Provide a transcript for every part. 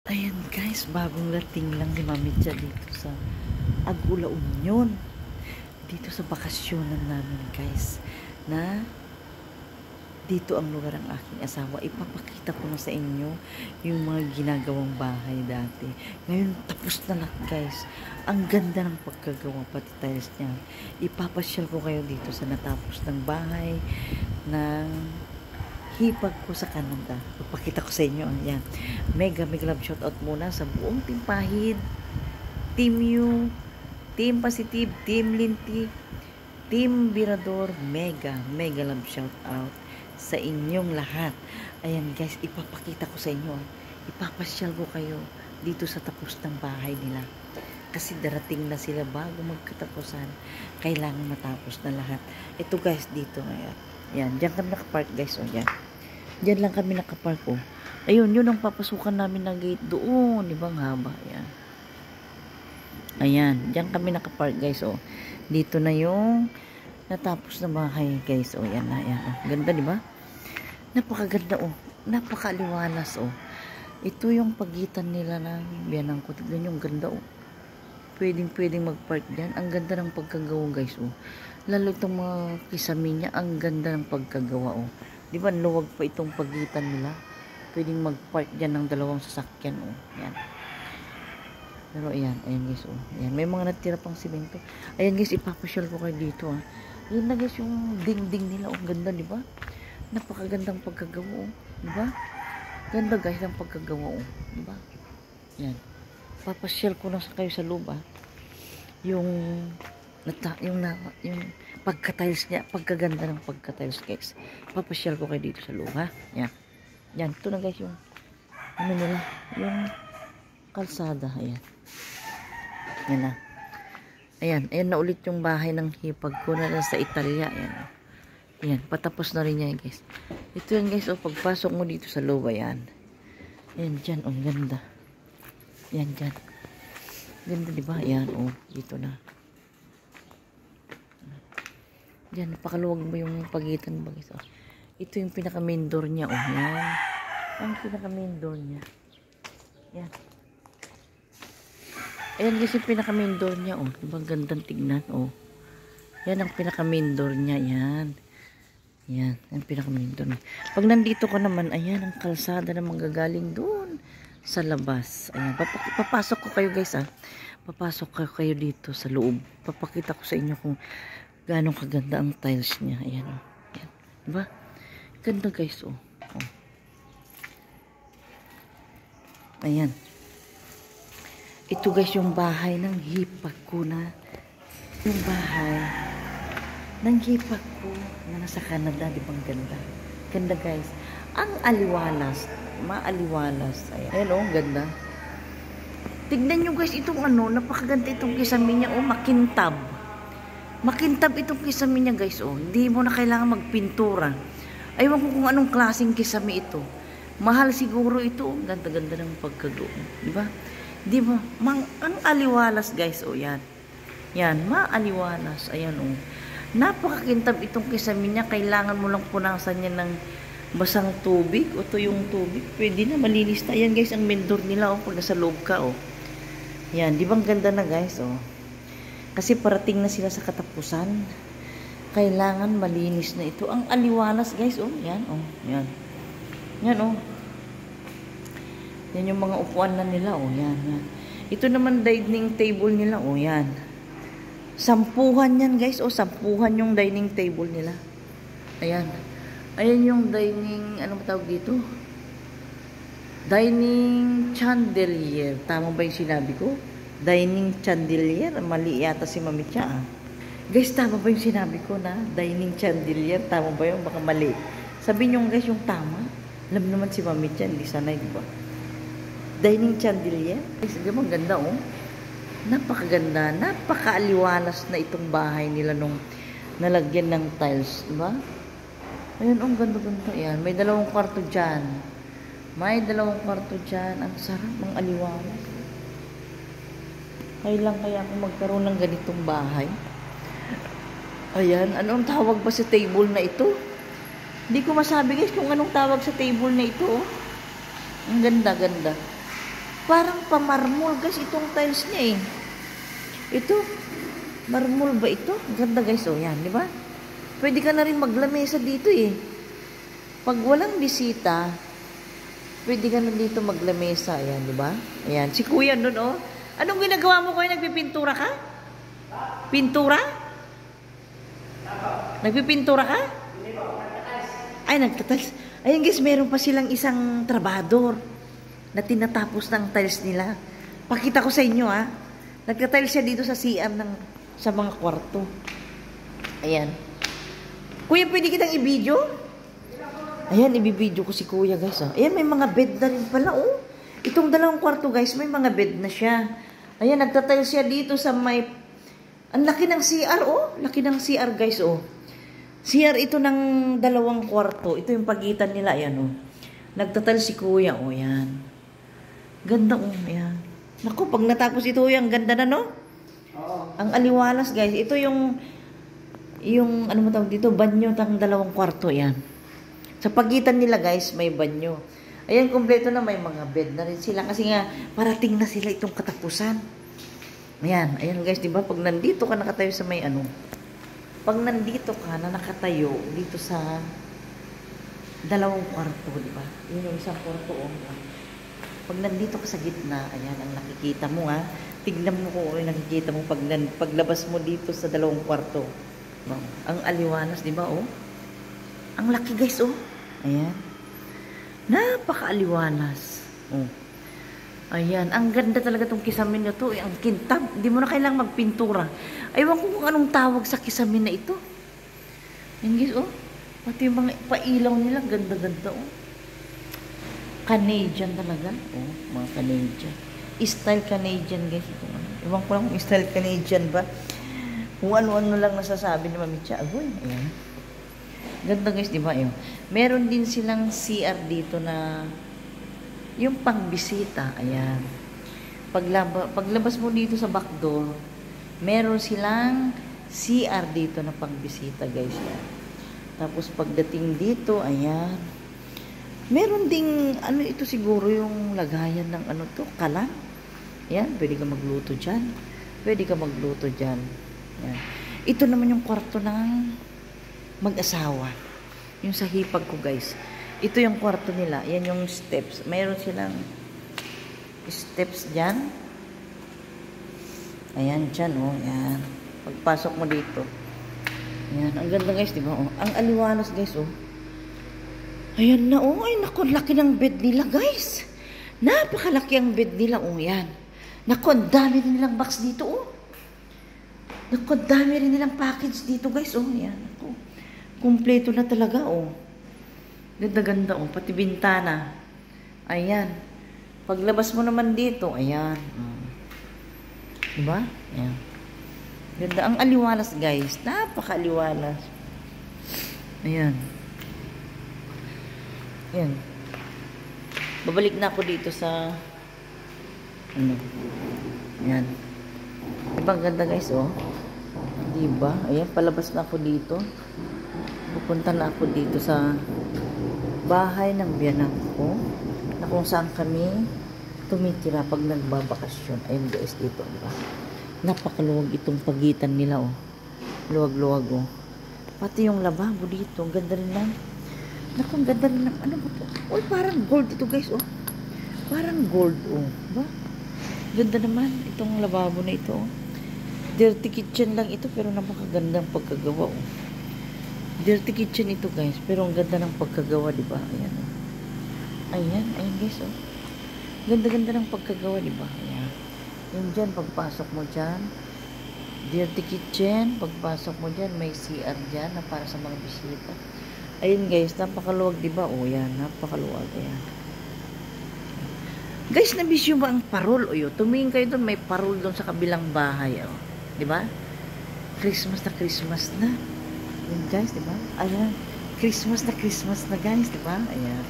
Ayan guys, bagong dating lang ni Mami Cha dito sa Agula Union. Dito sa bakasyonan namin guys. Na dito ang lugar ng aking asawa. Ipapakita ko na sa inyo yung mga ginagawang bahay dati. Ngayon tapos na lahat guys. Ang ganda ng pagkagawa pati tiles niya. Ipapasyal ko kayo dito sa natapos ng bahay ng hipag ko sa Canada. Ipakita ko sa inyo. Ayan. Mega love shoutout muna sa buong Team Pahid, Team U, Team Positive, Team Linty, Team Birador. Mega love shoutout sa inyong lahat. Ayan guys, ipapakita ko sa inyo. Ipapasyal ko kayo dito sa tapos ng bahay nila. Kasi darating na sila bago magkatapusan. Kailangan matapos na lahat. Ito guys, dito. Ayan. Yan, diyan kami nakapark guys. O, yan. Diyan lang kami nakapark. O. Ayun, yun ang papasukan namin na gate doon. Di ba ang haba? Ayan. Ayan, diyan kami nakapark guys. O. Dito na yung natapos na bahay guys. O, yan na. Ayan. O. Ganda, di ba? Napakaganda. O. Napakaliwalas. O. Ito yung pagitan nila ng biyanang ko. Tignan yung ganda. O. Pwedeng magpark dyan. Ang ganda ng pagkagawa guys. O. Lalo itong mga kisame niya, ang ganda ng pagkagawa. Oh. Di ba, luwag pa itong pagitan nila. Pwedeng mag-park dyan ng dalawang sasakyan. Oh. Yan. Pero ayan guys. Oh. Ayan. May mga natira pang simento. Ayan guys, ipapasyal ko kayo dito. Ah. Ayan na guys, yung dingding nila. Oh. Ganda, di ba? Napakagandang pagkagawa. Oh. Di ba? Ganda guys ng pagkagawa. Oh. Di ba? Yan. Papasyal ko na kayo sa loob. Ah. Yung pagka-tiles niya, pagkaganda ng pagka-tiles guys. Papasyal ko kayo dito sa loob, ha? Yan. Yan, ito na guys yung ano nila, yung kalsada. Ayan. Yan na. Ayan na ulit yung bahay ng hipag ko na sa Italia. Ayan. Ayan, patapos na rin niya guys. Ito yan guys, oh, pagpasok mo dito sa loob, ayan. Ayan, dyan, oh, ganda. Ayan, dyan. Ganda, diba? Ayan, oh, dito na. Diyan, napakaluwag mo yung pagitan ba guys. Oh. Ito yung pinaka-main door niya. Oh, yan. Ang pinaka-main door niya. Yan. Ayan guys yung pinaka-main door niya. Oh, diba gandang tignan. Oh. Yan ang pinaka-main door niya. Yan. Yan. Ang pinaka-main door niya. Pag nandito ko naman, ayan ang kalsada na manggagaling doon sa labas. Ayan. Papasok ko kayo guys ah. Papasok kayo dito sa loob. Papakita ko sa inyo kung ganong kaganda ang tiles niya. Ayan, oh. Ayan. Diba? Ganda guys, oh. Oh. Ayan. Ito guys yung bahay ng hipag ko na. Yung bahay ng hipag ko na nasa Canada. Di bang ganda? Ganda guys. Ang aliwalas. Maaliwalas. Ayan. Ayan, oh. Ganda. Tignan nyo guys itong ano. Napakaganda itong kisame niya. Oh, makintab. Makintab itong kisame niya guys. Oh. Hindi mo na kailangan magpintura. Aywan ko kung anong klaseng kisame ito. Mahal siguro ito. Ganda-ganda ng pagkagawa. Diba? Diba? Ang aliwalas guys. Oh, yan. Yan. Maaliwalas. Ayan oh. Napakakintab itong kisame niya. Kailangan mo lang punasan niya ng basang tubig. O to yung tubig. Pwede na. Malinis na. Ayan guys. Ang mendor nila. Oh. Pag nasa loob ka. Oh. Yan. Diba ang ganda na guys. Oh. Kasi parating na sila sa katapusan. Kailangan malinis na ito. Ang aliwalas guys. Oh, yan. Oh, yan. Yan oh. Yan yung mga upuan na nila. Oh, yan. Yan. Ito naman dining table nila. Oh, yan. Sampuhan yan guys. Oh, sampuhan yung dining table nila. Ayan. Ayan yung dining, ano ba tawag dito? Dining chandelier. Tama ba yung sinabi ko? Dining chandelier. Mali yata si Mami Cha. Ah. Guys, tama ba yung sinabi ko na dining chandelier? Tama ba yung baka mali? Sabihin nyo guys yung tama. Alam naman si Mami Cha, hindi sanay, diba? Dining chandelier. Guys, diba ang ganda oh. Napakaganda. Napakaaliwalas na itong bahay nila nung nalagyan ng tiles, diba? Ayan, ang ganda-ganda. Ayan, may dalawang kwarto dyan. May dalawang kwarto dyan. Ang sarap, ang aliwalas. Kailan kaya ako magkaroon ng ganitong bahay? Ayan, anong tawag ba sa table na ito? Hindi ko masabi guys kung anong tawag sa table na ito. Ang ganda-ganda. Parang pamarmol guys itong tiles niya eh. Ito, marmol ba ito? Ganda guys, oh yan, di ba? Pwede ka na rin maglamesa dito eh. Pag walang bisita, pwede ka na dito maglamesa, ayan, di ba? Ayan, si kuya nun, oh. Anong ginagawa mo, kuya? Nagpipintura ka? Pintura? Nagpipintura ka? Ay, nagtatiles. Ayan guys, meron pa silang isang trabador na tinatapos ng tiles nila. Pakita ko sa inyo, ha. Nagtatiles siya dito sa CR sa mga kwarto. Ayan. Kuya, pwede kitang i-video? Ayan, i-video ko si kuya, guys. Oh. Ayan, may mga bed na rin pala, oh. Itong dalawang kwarto, guys, may mga bed na siya. Ayan, nagtatiles siya dito sa may... Ang laki ng CR, oh. Laki ng CR, guys, oh. CR ito ng dalawang kwarto. Ito yung pagitan nila, ayan, oh. Nagtatiles si kuya, oh, yan. Ganda, oh, ayan. Naku, pag natapos ito, yung ganda na, no? Oo. Ang aliwalas, guys. Ito yung ano mo tawag dito, banyo ng dalawang kwarto, yan. Sa pagitan nila, guys, may banyo. Ayan, kompleto na, may mga bed na rin sila. Kasi nga, parating na sila itong katapusan. Ayan, ayan guys, di ba? Pag nandito ka nakatayo sa may ano, pag nandito ka na nakatayo dito sa dalawang kwarto, di ba? Yun yung isang kwarto, oh. Pag nandito ka sa gitna, ayan, ang nakikita mo, ha. Tignan mo kung ano nakikita mo paglabas mo dito sa dalawang kwarto. No? Ang aliwanas, di ba, oh? Ang laki, guys, oh. Ayan. Napaka-aliwanas. Oh. Ayan. Ang ganda talaga tong kisamin na to. Ang kintab. Hindi mo na kailangang magpintura. Aywan ko kung anong tawag sa kisamin na ito. Ayan, guys, oh. Pati yung mga pailaw nila, ganda-ganda, oh. Canadian talaga. Oh, mga Canadian. Style Canadian, guys. Ito, ewan ko lang kung style Canadian ba. Kung ano-ano lang nasasabi ni Mami Cha. Agoy, ayan. Ganda, guys, di ba? Ayan. Meron din silang CR dito na yung pangbisita. Ayan. Paglabas mo dito sa back door, meron silang CR dito na pangbisita, guys. Ayan. Tapos pagdating dito, ayan. Meron ding, ano ito siguro yung lagayan ng ano to, kalan. Ayan, pwede ka magluto dyan. Pwede ka magluto dyan. Ayan. Ito naman yung kwarto ng mag-asawa. Yung sa hipag ko, guys. Ito yung kwarto nila. Ayan yung steps. Meron silang steps dyan. Ayan, dyan, oh. Ayan. Pagpasok mo dito. Ayan, ang ganda, guys, diba? Oh, ang aliwalas, guys, oh. Ayan na, oh. Ay, naku, laki ng bed nila, guys. Napakalaki ang bed nila, oh. Yan. Naku, ang dami rin nilang box dito, oh. Naku, ang dami rin nilang package dito, guys, oh. Yan, naku. Kumpleto na talaga, oh. Ganda-ganda, oh. Pati bintana. Ayan. Paglabas mo naman dito, ayan. Diba? Ayan. Ganda. Ang aliwalas, guys. Napaka-aliwalas. Ayan. Ayan. Babalik na ako dito sa ano. Ayan. Diba ang ganda, guys, oh. Diba? Ayan, palabas na ako dito. Pupunta na ako dito sa bahay ng biyanan ko na kung saan kami tumitira pag nagbabakasyon. Ayun, guys, dito, diba? Napakaluwag itong pagitan nila, oh. Luwag-luwag, oh. Pati yung lababo dito, ang ganda rin lang. Naku, ang ganda rin lang. Ano ba ito? Uy, parang gold ito, guys, oh. Parang gold, oh. Diba? Ganda naman itong lababo na ito, oh. Dirty kitchen lang ito, pero napakagandang pagkagawa, oh. Dirty kitchen ito, guys, pero ang ganda ng pagkagawa, diba? Ayan, oh. Ayan, ayan, guys, oh. Ganda-ganda ng pagkagawa, diba? Ayan. Yun dyan, pagpasok mo dyan. Dirty kitchen, pagpasok mo dyan, may CR dyan na para sa mga bisita. Ayun, guys, napakaluwag, diba? O, yan, napakaluwag. Ayan. Guys, nabisyo ba ang parol? O, yun, tumingin kayo doon, may parol doon sa kabilang bahay. O, diba? Christmas na. Ayan, guys, diba? Ayan, Christmas na, guys, diba? Ayan.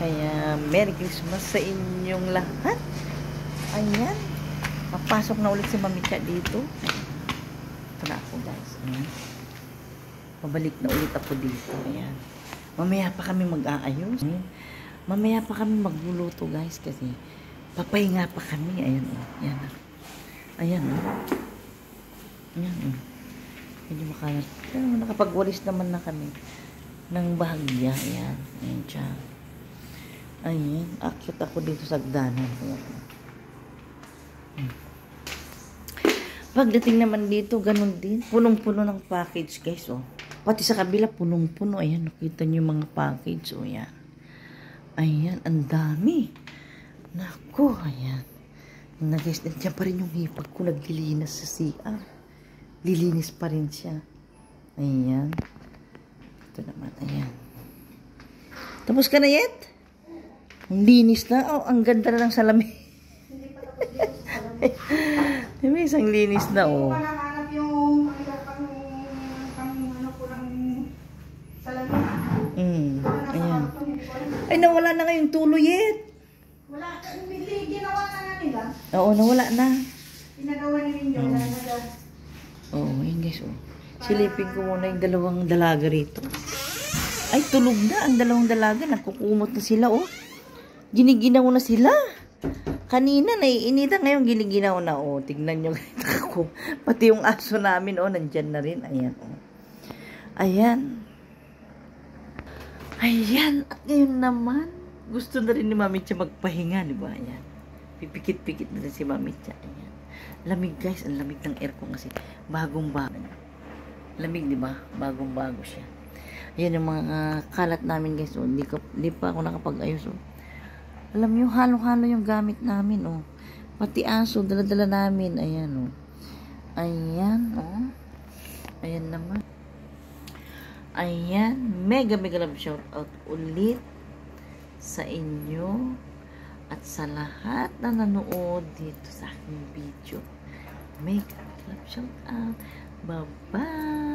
Kaya, Merry Christmas sa inyong lahat. Ayan. Papasok na ulit si Mami Cha dito. Ito na ako, guys. Ayan. Pabalik na ulit ako dito. Ayan. Mamaya pa kami mag-aayos. Mamaya pa kami magluluto, guys. Kasi Papahinga pa kami. Ayan, oh. Ayan, oh. Ayan, oh. Ayan, oh. Medyo makalat. Pero nakapagwalis naman na kami ng bahagya. Ayan. Ayan siya. Ayan. Akyat ako dito sa agdanan. Pagdating naman dito, ganun din. Punong-puno ng package, guys, oh. Pati sa kabila, punong-puno. Ayan, nakita niyo yung mga package, oh, yan. Ayan, ang dami. Naku, ayan. Na, guys, nandiyan pa rin yung hipag ko. Naglilinis sa CR. Lilinis pa rin siya. Ayan. Ito naman, ayan. Tapos ka na yet? Ang linis na. Oh, ang ganda na ng salamin. Hindi pa tapos dito sa salamin. May isang linis na, oh. Hindi pa nahanap yung ano po ng salamin. Ayan. Ay, nawala na ngayong tuloy yet. Wala. Ginawa na nga nila. Oo, nawala na. Pinagawa ni Minyo. Oo, ayun guys, oh. Silipin ko muna yung dalawang dalaga rito. Ay, tulog na ang dalawang dalaga. Nakukumot na sila, oh. Giniginaw na sila. Kanina, naiinita. Ngayon, giniginaw na, oh. Tignan nyo. Pati yung aso namin, oh, nandyan na rin. Ayan, oh. Ayan. Ayan. At ngayon naman, gusto na rin ni Mami Cha magpahinga, di ba? Ayan. Pipikit-pikit na rin si Mami Cha. Ayan. Lamig, guys. Ang lamig ng aircon kasi bagong-bago. Lamig, di ba? Bagong-bago siya. Ayan yung mga kalat namin, guys. Oh. Hindi pa ako nakapag-ayos, oh. Alam niyo, halo-halo yung gamit namin, oh. Pati aso, dala-dala namin. Ayan, oh. Ayan, oh. Ayan naman. Ayan. Mega love shout out ulit sa inyo at sa lahat na nanood dito sa aking video. Mega love shout out. Bye-bye.